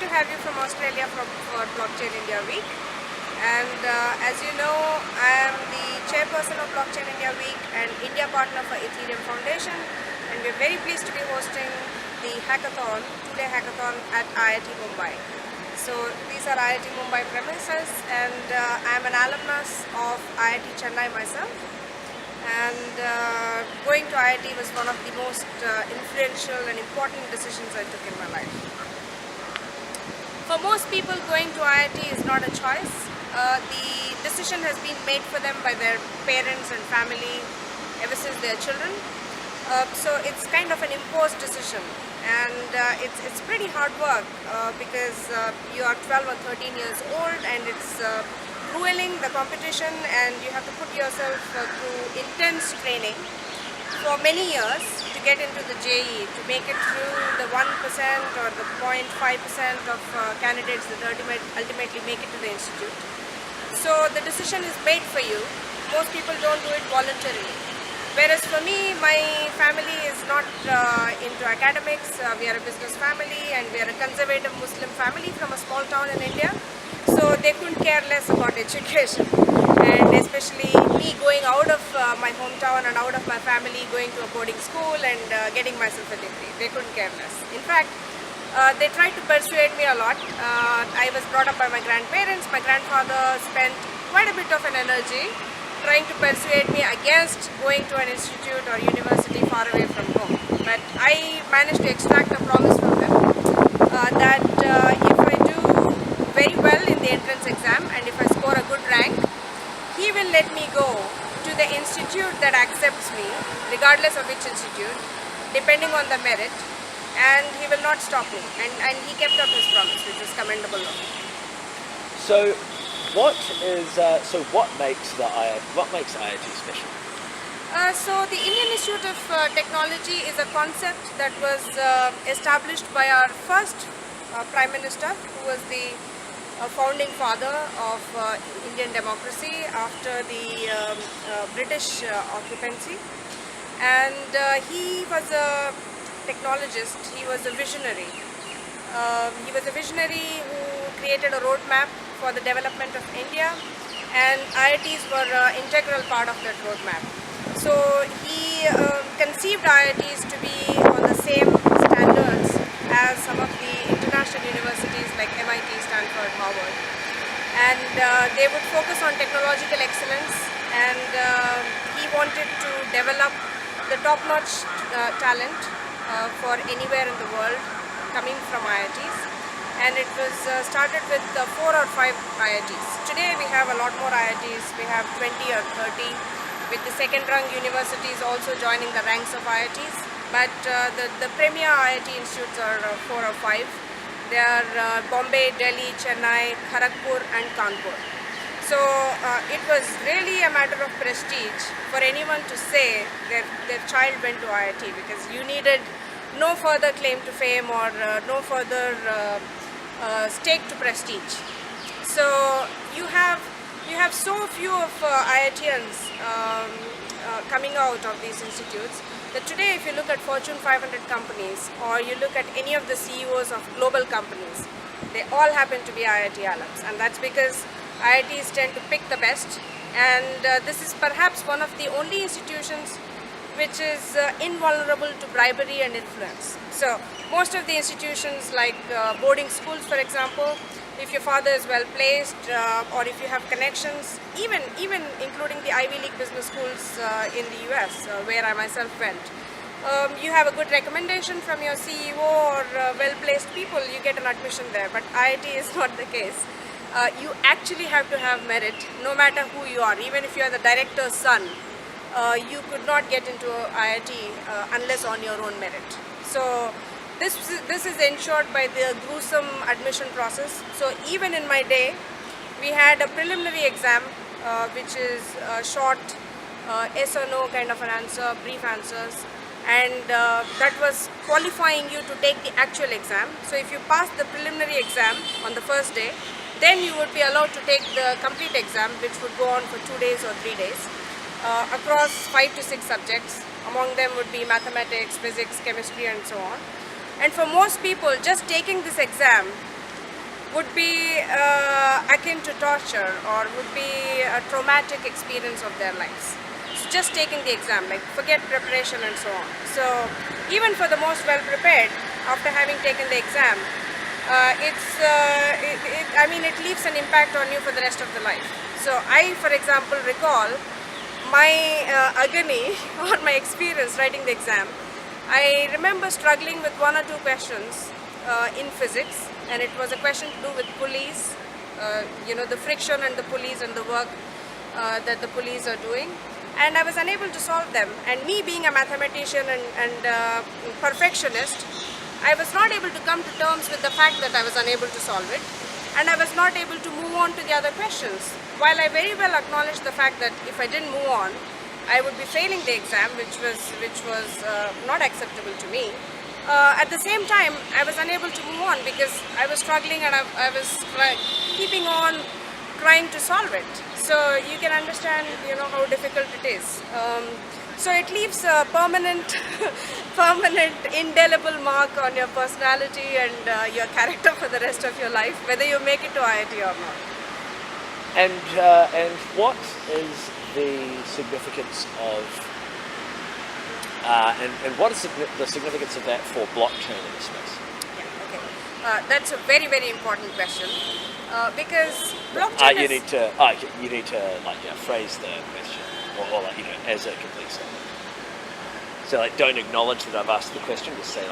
have you from Australia for Blockchain India Week. And as you know, I am the chairperson of Blockchain India Week and India partner for Ethereum Foundation, and we're very pleased to be hosting the hackathon, two-day hackathon at IIT Mumbai. So these are IIT Mumbai premises, and I am an alumnus of IIT Chennai myself. And going to IIT was one of the most influential and important decisions I took in my life. For most people, going to IIT is not a choice. The decision has been made for them by their parents and family ever since they are children. So it's kind of an imposed decision, and it's pretty hard work because you are 12 or 13 years old, and it's grueling, the competition, and you have to put yourself through intense training for many years to get into the JEE, to make it through the 1% or the 0.5% of candidates that ultimately make it to the institute. So the decision is made for you. Most people don't do it voluntarily. Whereas for me, my family is not into academics. We are a business family, and we are a conservative Muslim family from a small town in India. So they couldn't care less about education, and especially me going out of my hometown and out of my family, going to a boarding school and getting myself a degree. They couldn't care less. In fact, they tried to persuade me a lot. I was brought up by my grandparents. My grandfather spent quite a bit of an energy trying to persuade me against going to an institute or university far away from home. But I managed to extract a promise from them that if I do very well in the entrance exam and if I score a good rank, he will let me go to the institute that accepts me, regardless of which institute, depending on the merit, and he will not stop me. And he kept up his promise, which is commendable of him. So, what makes IIT special? So the Indian Institute of Technology is a concept that was established by our first Prime Minister, who was the founding father of Indian democracy after the British occupancy. And he was a technologist, he was a visionary. He was a visionary who created a roadmap for the development of India, and IITs were an integral part of that roadmap. So he conceived IITs to be on the same standards as some of the international universities like MIT, Stanford, Harvard, and they would focus on technological excellence, and he wanted to develop the top-notch talent for anywhere in the world coming from IITs. And it was started with 4 or 5 IITs. Today we have a lot more IITs. We have 20 or 30, with the second-rung universities also joining the ranks of IITs. But the premier IIT institutes are 4 or 5. They are Bombay, Delhi, Chennai, Kharagpur and Kanpur. So it was really a matter of prestige for anyone to say their child went to IIT, because you needed no further claim to fame or no further stake to prestige. So you have so few of IITians coming out of these institutes that today, if you look at Fortune 500 companies or you look at any of the CEOs of global companies, they all happen to be IIT alums, and that's because IITs tend to pick the best, and this is perhaps one of the only institutions which is invulnerable to bribery and influence. So most of the institutions like boarding schools, for example, if your father is well placed or if you have connections, even including the Ivy League business schools in the US where I myself went, you have a good recommendation from your CEO or well placed people, you get an admission there. But IIT is not the case. You actually have to have merit no matter who you are. Even if you are the director's son, you could not get into IIT unless on your own merit. So this is ensured by the gruesome admission process. So even in my day, we had a preliminary exam which is short yes or no kind of an answer, brief answers, and that was qualifying you to take the actual exam. So if you pass the preliminary exam on the first day, then you would be allowed to take the complete exam, which would go on for 2 days or 3 days across 5 to 6 subjects. Among them would be mathematics, physics, chemistry and so on. And for most people, just taking this exam would be akin to torture or would be a traumatic experience of their lives. So just taking the exam, like forget preparation and so on. So even for the most well prepared, after having taken the exam, it leaves an impact on you for the rest of the life. So I, for example, recall my agony or my experience writing the exam. I remember struggling with one or two questions in physics, and it was a question to do with pulleys, the friction and the pulleys and the work that the pulleys are doing. And I was unable to solve them. And me being a mathematician and perfectionist, I was not able to come to terms with the fact that I was unable to solve it. And I was not able to move on to the other questions. While I very well acknowledged the fact that if I didn't move on, I would be failing the exam, which was not acceptable to me. At the same time, I was unable to move on because I was struggling and I was keeping on trying to solve it. So you can understand, how difficult it is. So it leaves a permanent, indelible mark on your personality and your character for the rest of your life, whether you make it to IIT or not. And what is the significance of and what is the significance of that for blockchain in this space? Yeah, okay. That's a very, very important question because blockchain you need to phrase the question or as a complete statement. So don't acknowledge that I've asked the question. Just say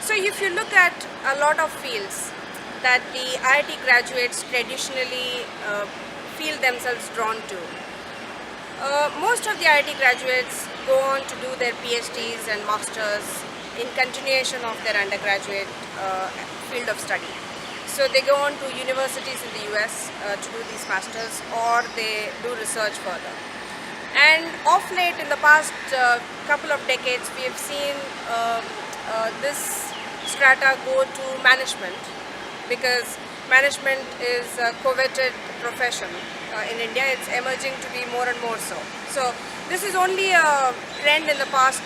So if you look at a lot of fields that the IIT graduates traditionally feel themselves drawn to. Most of the IIT graduates go on to do their PhDs and masters in continuation of their undergraduate field of study. So they go on to universities in the US to do these masters, or they do research further. And of late, in the past couple of decades, we have seen this strata go to management, because management is a coveted profession. In India, it's emerging to be more and more so. So this is only a trend in the past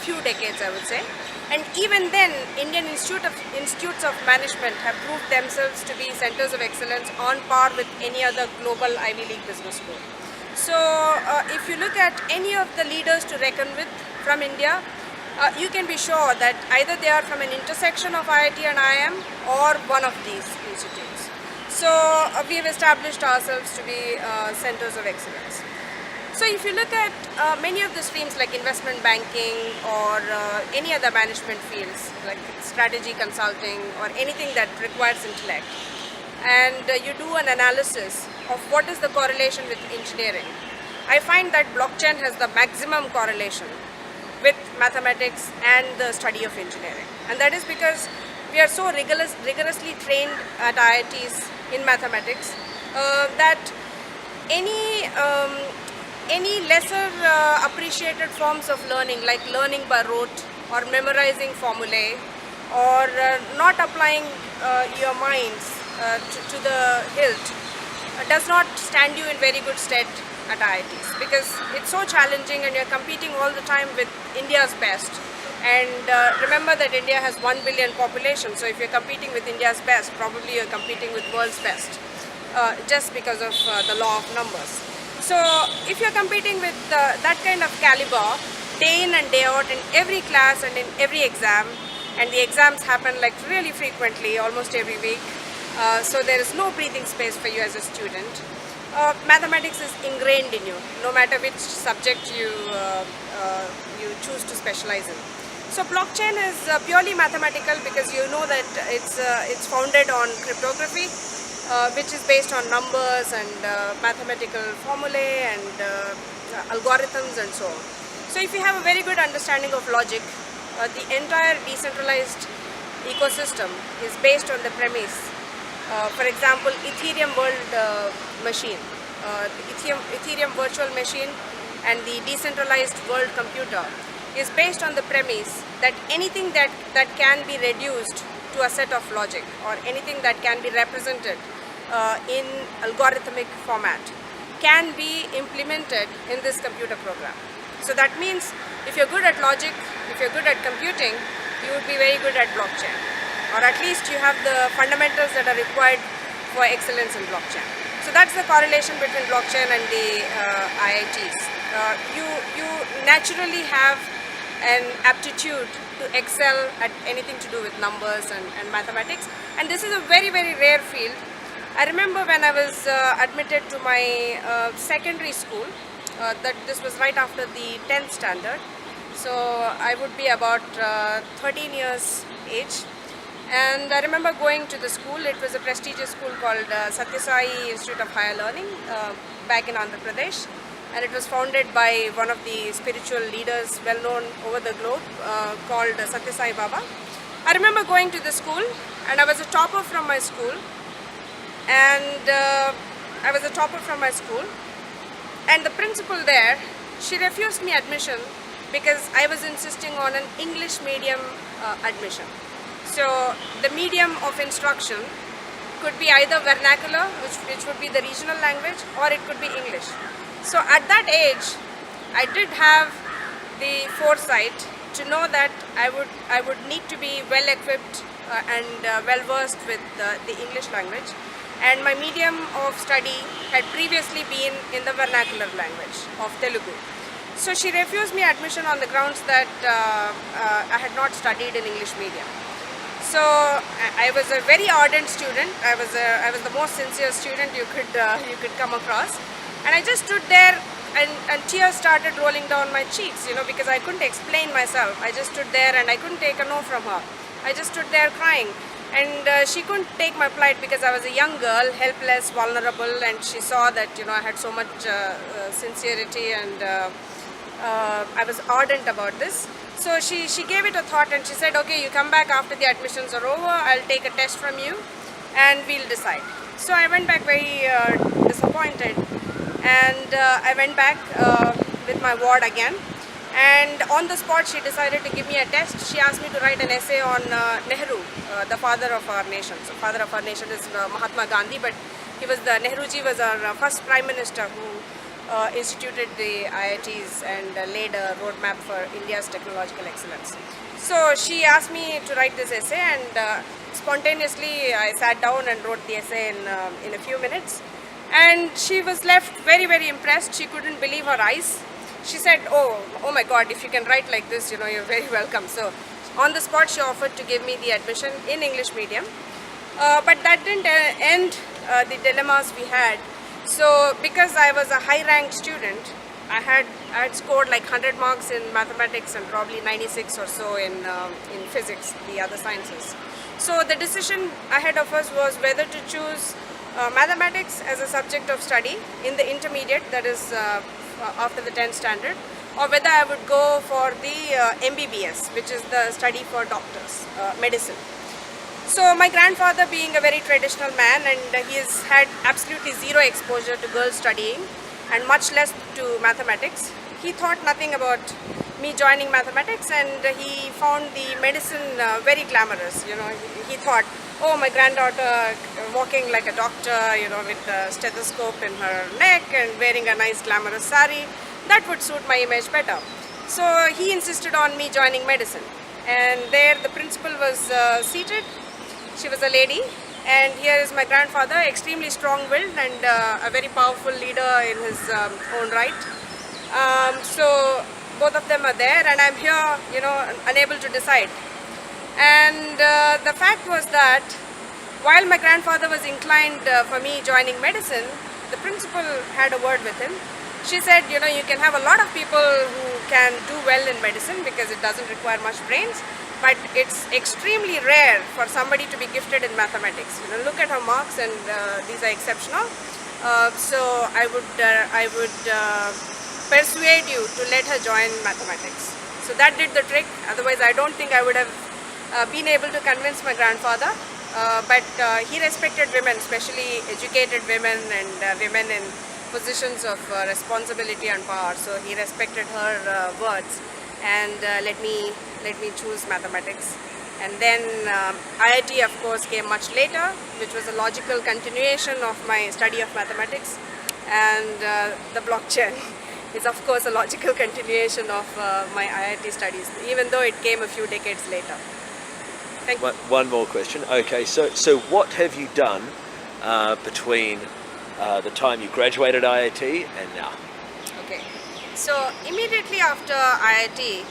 few decades, I would say. And even then, Indian Institutes of Management have proved themselves to be centers of excellence on par with any other global Ivy League business school. So if you look at any of the leaders to reckon with from India, you can be sure that either they are from an intersection of IIT and IIM or one of these institutes. So we have established ourselves to be centers of excellence. So if you look at many of the streams like investment banking or any other management fields like strategy consulting or anything that requires intellect, and you do an analysis of what is the correlation with engineering, I find that blockchain has the maximum correlation with mathematics and the study of engineering. And that is because we are so rigorously trained at IITs in mathematics that any lesser appreciated forms of learning, like learning by rote or memorizing formulae or not applying your minds to the hilt, does not stand you in very good stead at IITs, because it's so challenging and you're competing all the time with India's best. And remember that India has 1 billion population, so if you're competing with India's best, probably you're competing with world's best, just because of the law of numbers. So if you're competing with that kind of caliber, day in and day out in every class and in every exam, and the exams happen like really frequently, almost every week, so there is no breathing space for you as a student. Mathematics is ingrained in you, no matter which subject you choose to specialize in. So blockchain is purely mathematical because you know that it's founded on cryptography, which is based on numbers and mathematical formulae and algorithms and so on. So if you have a very good understanding of logic, the entire decentralized ecosystem is based on the premise. For example, Ethereum world machine, Ethereum virtual machine and the decentralized world computer is based on the premise that anything that can be reduced to a set of logic or anything that can be represented in algorithmic format can be implemented in this computer program. So that means if you're good at logic, if you're good at computing, you would be very good at blockchain, or at least you have the fundamentals that are required for excellence in blockchain. So that's the correlation between blockchain and the IITs. You naturally have an aptitude to excel at anything to do with numbers and mathematics, and this is a very, very rare field. I remember when I was admitted to my secondary school, that this was right after the 10th standard, so I would be about 13 years age. And I remember going to the school. It was a prestigious school called Satya Sai Institute of Higher Learning back in Andhra Pradesh, and it was founded by one of the spiritual leaders well known over the globe called Satya Sai Baba. I remember going to the school, and I was a topper from my school, and the principal there, she refused me admission because I was insisting on an English medium admission. So the medium of instruction could be either vernacular, which would be the regional language, or it could be English. So at that age, I did have the foresight to know that I would need to be well equipped and well versed with the English language, and my medium of study had previously been in the vernacular language of Telugu. So she refused me admission on the grounds that I had not studied in English medium. So I was a very ardent student. I was the most sincere student you could come across, and I just stood there, and tears started rolling down my cheeks, because I couldn't explain myself. I just stood there and I couldn't take a no from her. I just stood there crying, and she couldn't take my plight because I was a young girl, helpless, vulnerable, and she saw that I had so much sincerity, and I was ardent about this. So she gave it a thought, and she said, okay, you come back after the admissions are over, I'll take a test from you and we'll decide. So I went back very disappointed, and I went back with my ward again, and on the spot she decided to give me a test. She asked me to write an essay on Nehru, the father of our nation. So father of our nation is Mahatma Gandhi, but Nehruji was our first prime minister who instituted the IITs and laid a roadmap for India's technological excellence. So she asked me to write this essay, and spontaneously I sat down and wrote the essay in a few minutes. And she was left very, very impressed. She couldn't believe her eyes. She said, oh my God, if you can write like this, you're very welcome. So on the spot she offered to give me the admission in English medium. But that didn't end the dilemmas we had. So because I was a high-ranked student, I had scored like 100 marks in mathematics and probably 96 or so in physics, the other sciences. So the decision ahead of us was whether to choose mathematics as a subject of study in the intermediate, that is after the 10th standard, or whether I would go for the MBBS, which is the study for doctors, medicine. So my grandfather, being a very traditional man, and he has had absolutely zero exposure to girls studying and much less to mathematics, he thought nothing about me joining mathematics, and he found the medicine very glamorous. He thought, oh, my granddaughter walking like a doctor, with a stethoscope in her neck and wearing a nice glamorous sari, that would suit my image better. So he insisted on me joining medicine, and there the principal was seated. She was a lady, and here is my grandfather, extremely strong-willed and a very powerful leader in his own right. So both of them are there, and I'm here, unable to decide. And the fact was that while my grandfather was inclined for me joining medicine, the principal had a word with him. She said, you can have a lot of people who can do well in medicine because it doesn't require much brains, but it's extremely rare for somebody to be gifted in mathematics. Look at her marks, and these are exceptional. So I would persuade you to let her join mathematics. So that did the trick. Otherwise, I don't think I would have been able to convince my grandfather. But he respected women, especially educated women and women in positions of responsibility and power. So he respected her words and let me choose mathematics. And then IIT, of course, came much later, which was a logical continuation of my study of mathematics, and the blockchain. is of course a logical continuation of my IIT studies, even though it came a few decades later. Thank you. One more question. Okay, so what have you done between the time you graduated IIT and now? Okay, so immediately after IIT,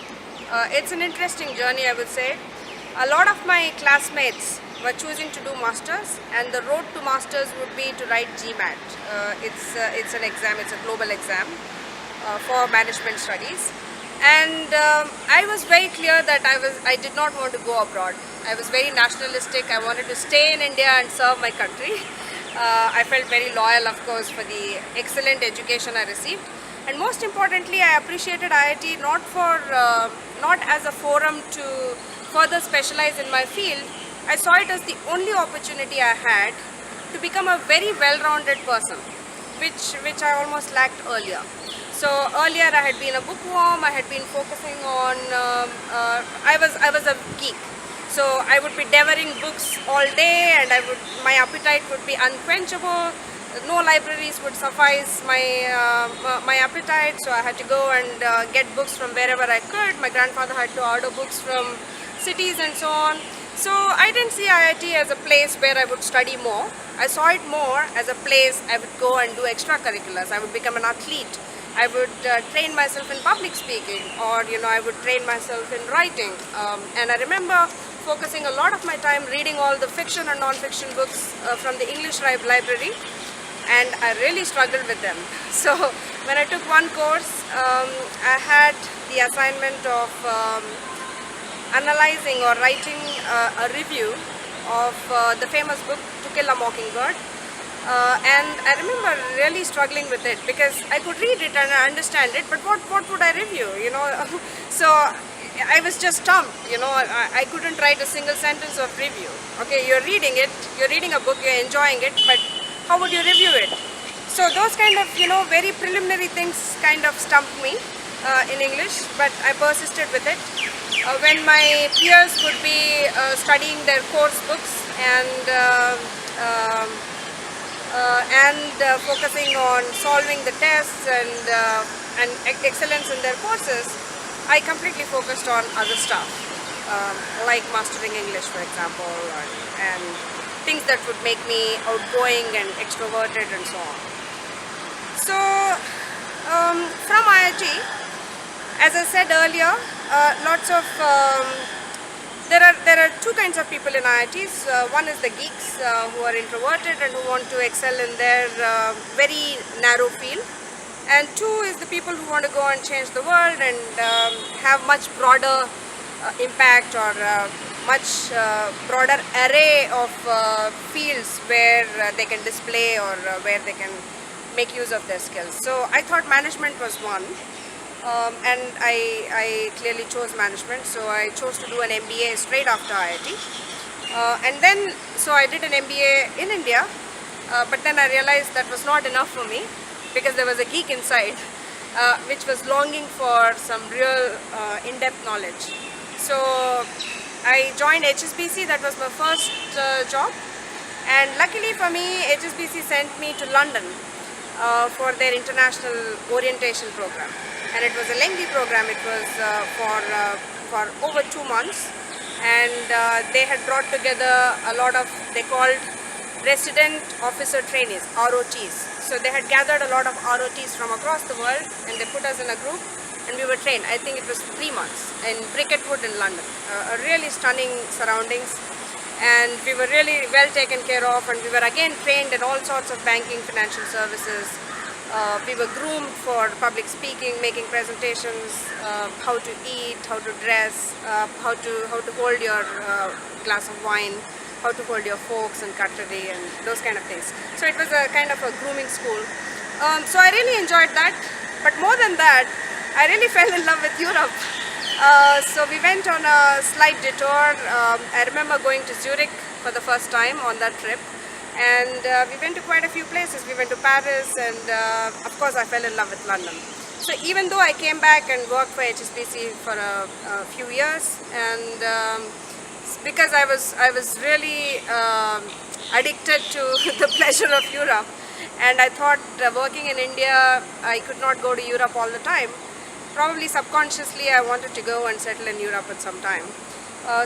it's an interesting journey, I would say. A lot of my classmates were choosing to do masters, and the road to masters would be to write GMAT. It's an exam, it's a global exam for management studies. And I was very clear that I did not want to go abroad. I was very nationalistic. I wanted to stay in India and serve my country. I felt very loyal, of course, for the excellent education I received. And most importantly, I appreciated IIT not as a forum to further specialize in my field. I saw it as the only opportunity I had to become a very well-rounded person, which I almost lacked earlier. So earlier I had been a bookworm. I had been focusing on. I was a geek. So I would be devouring books all day, and my appetite would be unquenchable. No libraries would suffice my appetite, so I had to go and get books from wherever I could. My grandfather had to order books from cities and so on. So I didn't see IIT as a place where I would study more. I saw it more as a place I would go and do extracurriculars. I would become an athlete. I would train myself in public speaking, or I would train myself in writing. And I remember focusing a lot of my time reading all the fiction and non-fiction books from the English library, and I really struggled with them. So when I took one course, I had the assignment of analyzing or writing a review of the famous book To Kill a Mockingbird. And I remember really struggling with it, because I could read it and I understand it, but what would I review, So I was just stumped, I couldn't write a single sentence of review. Okay, you're reading a book, you're enjoying it, but how would you review it? So those kind of, very preliminary things kind of stumped me in English, but I persisted with it. When my peers would be studying their course books and focusing on solving the tests and excellence in their courses, I completely focused on other stuff, like mastering English, for example, and things that would make me outgoing and extroverted and so on. So from IIT, as I said earlier, there are two kinds of people in IITs. One is the geeks who are introverted and who want to excel in their very narrow field. And two is the people who want to go and change the world and have much broader impact, or much broader array of fields where they can display, or where they can make use of their skills. So I thought management was one. And I clearly chose management, so I chose to do an MBA straight after IIT. And then, so I did an MBA in India, but then I realized that was not enough for me, because there was a geek inside which was longing for some real in-depth knowledge. So I joined HSBC. That was my first job, and luckily for me, HSBC sent me to London for their international orientation program. And it was a lengthy program. It was for over 2 months, and they had brought together a lot of, they called resident officer trainees, ROTs. So they had gathered a lot of ROTs from across the world, and they put us in a group, and we were trained. I think it was 3 months in Bricketwood in London. A really stunning surroundings, and we were really well taken care of, and we were again trained in all sorts of banking, financial services. We were groomed for public speaking, making presentations, how to eat, how to dress, how to hold your glass of wine, how to hold your forks and cutlery, and those kind of things. So it was a kind of a grooming school. So I really enjoyed that. But more than that, I really fell in love with Europe. So we went on a slight detour. I remember going to Zurich for the first time on that trip. And we went to quite a few places. We went to Paris, and of course I fell in love with London. So even though I came back and worked for HSBC for a few years, and because I was really addicted to the pleasure of Europe, And I thought working in India, I could not go to Europe all the time. Probably subconsciously I wanted to go and settle in Europe at some time.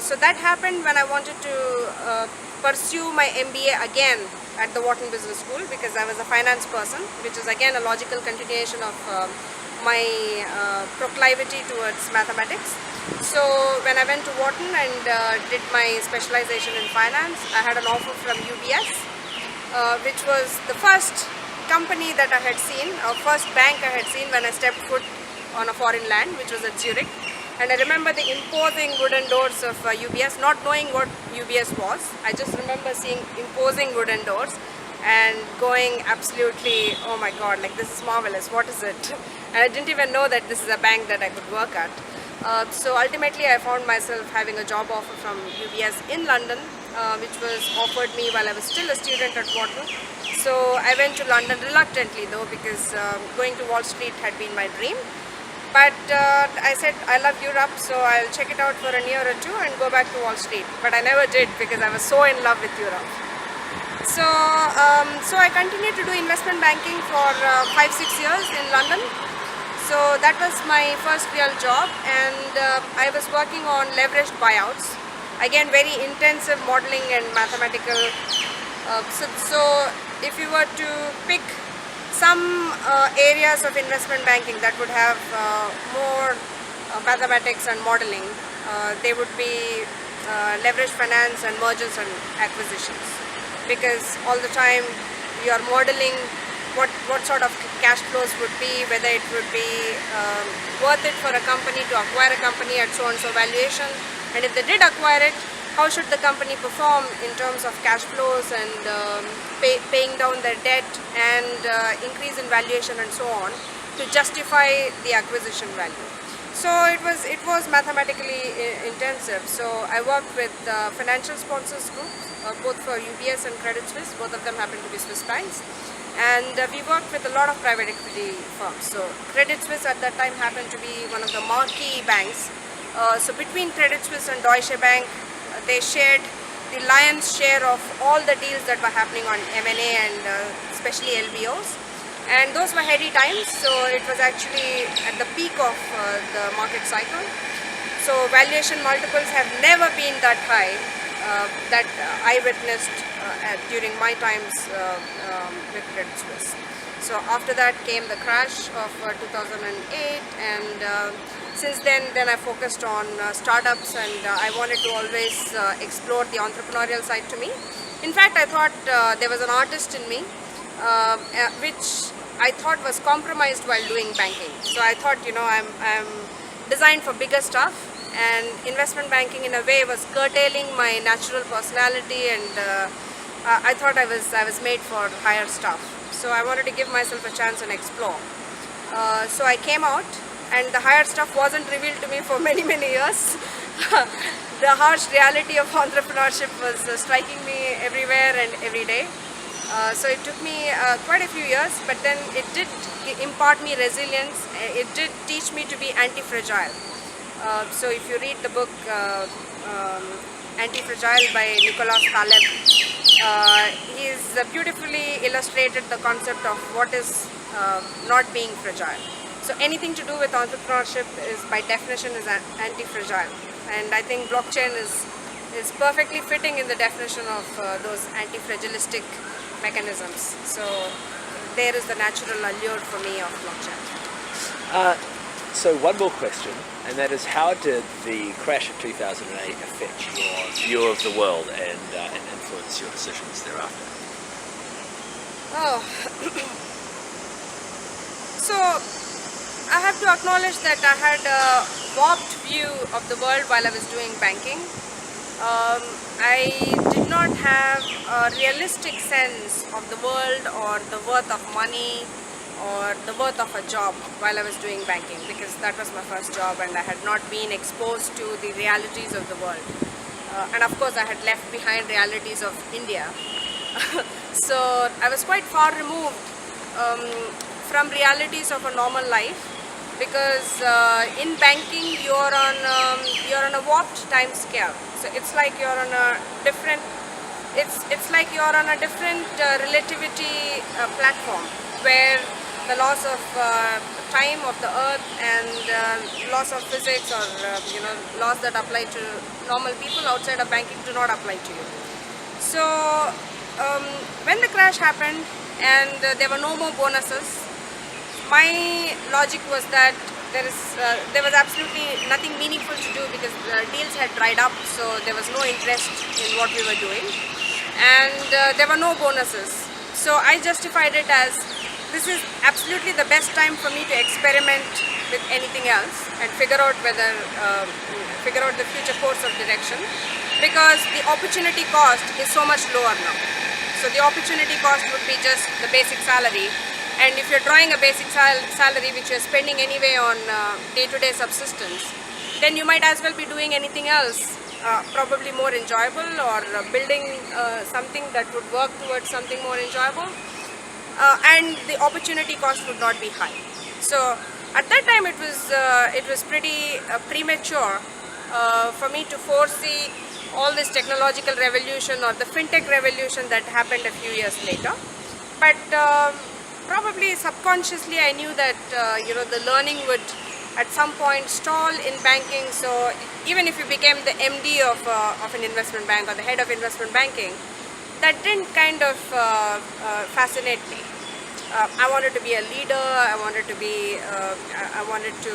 So that happened when I wanted to pursue my MBA again at the Wharton Business School, because I was a finance person, which is again a logical continuation of my proclivity towards mathematics. So when I went to Wharton and did my specialization in finance, I had an offer from UBS, which was the first company that I had seen, or first bank I had seen when I stepped foot on a foreign land, which was at Zurich. And I remember the imposing wooden doors of UBS, not knowing what UBS was. I just remember seeing imposing wooden doors and going absolutely, oh my god, like this is marvelous, what is it? And I didn't even know that this is a bank that I could work at. So ultimately I found myself having a job offer from UBS in London, which was offered me while I was still a student at Wharton. So I went to London reluctantly though, because going to Wall Street had been my dream. But I said I love Europe, so I'll check it out for a year or two and go back to Wall Street. But I never did, because I was so in love with Europe. So, so I continued to do investment banking for 5-6 years in London. So that was my first real job, and I was working on leveraged buyouts. Again, very intensive modeling and mathematical. So if you were to pick some areas of investment banking that would have more mathematics and modeling, they would be leverage finance and mergers and acquisitions, because all the time you are modeling what sort of cash flows would be, whether it would be worth it for a company to acquire a company at so and so valuation, and if they did acquire it, how should the company perform in terms of cash flows and paying down their debt and increase in valuation and so on to justify the acquisition value. So it was mathematically intensive. So I worked with financial sponsors groups, both for UBS and Credit Suisse. Both of them happen to be Swiss banks. And we worked with a lot of private equity firms. So Credit Suisse at that time happened to be one of the marquee banks. So between Credit Suisse and Deutsche Bank, they shared the lion's share of all the deals that were happening on M&A and especially LBOs. And those were heady times, so it was actually at the peak of the market cycle. So valuation multiples have never been that high that I witnessed during my times with Credit Suisse. So after that came the crash of 2008, and since then I focused on startups, and I wanted to always explore the entrepreneurial side to me. In fact, I thought there was an artist in me, which I thought was compromised while doing banking. So I thought, I'm designed for bigger stuff, and investment banking in a way was curtailing my natural personality, and I thought I was made for higher stuff. So I wanted to give myself a chance and explore. So I came out, and the higher stuff wasn't revealed to me for many years. The harsh reality of entrepreneurship was striking me everywhere and every day. So it took me quite a few years, but then it did impart me resilience. It did teach me to be anti-fragile. So if you read the book Anti-Fragile by Nicholas Taleb, he's beautifully illustrated the concept of what is not being fragile. So anything to do with entrepreneurship is by definition is anti-fragile, and I think blockchain is perfectly fitting in the definition of those anti-fragilistic mechanisms. So there is the natural allure for me of blockchain. So one more question, and that is, how did the crash of 2008 affect your view of the world and influence your decisions thereafter? Oh, so I have to acknowledge that I had a warped view of the world while I was doing banking. I did not have a realistic sense of the world or the worth of money or the worth of a job while I was doing banking, because that was my first job and I had not been exposed to the realities of the world. And of course I had left behind realities of India. So I was quite far removed from realities of a normal life, because in banking you're on a warped time scale. So it's like you're on a different, it's like you're on a different relativity platform where the laws of time of the earth and laws of physics or laws that apply to normal people outside of banking do not apply to you. So when the crash happened and there were no more bonuses, my logic was that there was absolutely nothing meaningful to do because the deals had dried up, so there was no interest in what we were doing, and there were no bonuses. So I justified it as this is absolutely the best time for me to experiment with anything else and figure out the future course of direction, because the opportunity cost is so much lower now. So the opportunity cost would be just the basic salary. And if you're drawing a basic salary which you're spending anyway on day-to-day subsistence, then you might as well be doing anything else, probably more enjoyable, or building something that would work towards something more enjoyable, and the opportunity cost would not be high. So at that time it was pretty premature for me to foresee all this technological revolution or the fintech revolution that happened a few years later. But probably subconsciously I knew that the learning would at some point stall in banking. So even if you became the MD of an investment bank or the head of investment banking, that didn't kind of fascinate me. I wanted to be a leader. I wanted to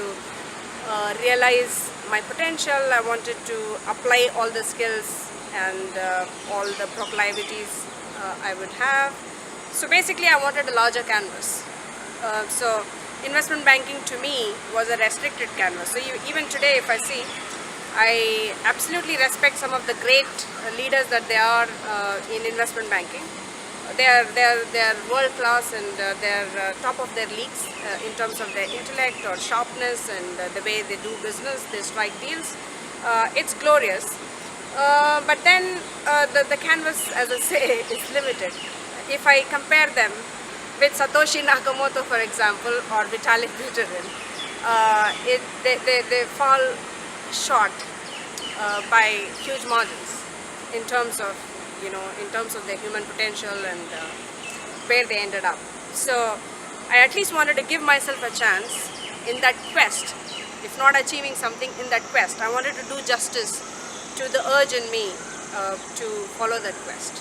realize my potential. I wanted to apply all the skills and all the proclivities I would have. So basically I wanted a larger canvas. So investment banking to me was a restricted canvas. So even today if I see, I absolutely respect some of the great leaders that they are in investment banking. They are world class, and they're top of their leagues in terms of their intellect or sharpness and the way they do business, they strike deals. It's glorious. But then the canvas, as I say, is limited. If I compare them with Satoshi Nakamoto, for example, or Vitalik Buterin, they fall short by huge margins in terms of their human potential and where they ended up. So I at least wanted to give myself a chance in that quest. If not achieving something, in that quest, I wanted to do justice to the urge in me to follow that quest.